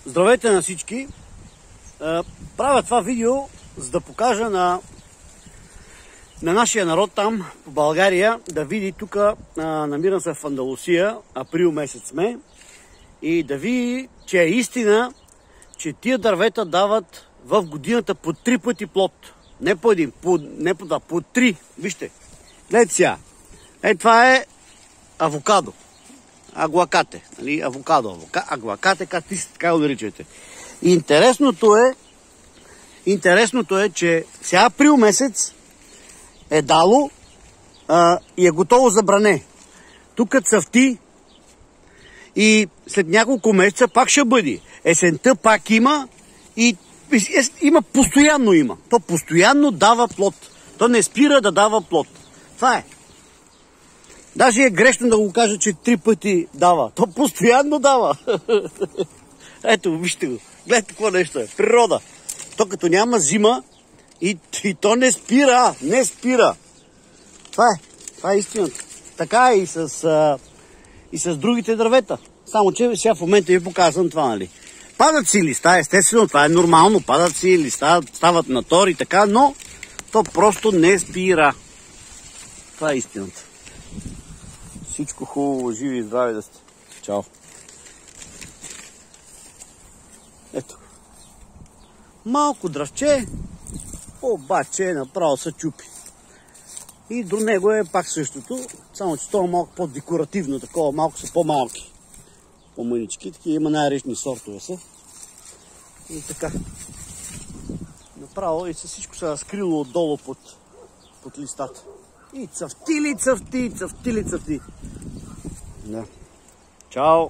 Здравейте на всички! Правя това видео, за да покажа на нашия народ там, по България, да види тук, намирам се в Андалусия, април месец сме, и да види, че е истина, че тия дървета дават в годината по 3 пъти плод. Не по един, не по два, по 3. Вижте, гледайте сега. Това е авокадо. Агуакате. Нали? Авокадо. Агуакате, как така го наричате. Интересното е, че сега април месец е дало и е готово за бране. Тук цъфти и след няколко месеца пак ще бъде. Есента пак има и има, постоянно има. То постоянно дава плод. То не спира да дава плод. Това е. Даже е грешно да го кажа, че 3 пъти дава. То постоянно дава. Ето, вижте го. Гледайте какво нещо е. Природа. То като няма зима и то не спира. Не спира. Това е истината. Така е и с другите дървета. Само че сега в момента ви показвам това, нали. Падат си листа, естествено, това е нормално. Падат си листа, стават на тор и така, но то просто не спира. Това е истината. Всичко хубаво, живи и здрави да сте. Чао! Ето. Малко дръвче, обаче направо се чупи. И до него е пак същото, само че това е малко по-декоративно, такова, малко са по-малки. По-мънички, такива има най-различни сортове са. И така. Направо и всичко се е скрило отдолу под листата. И цъфти. Да. Чао!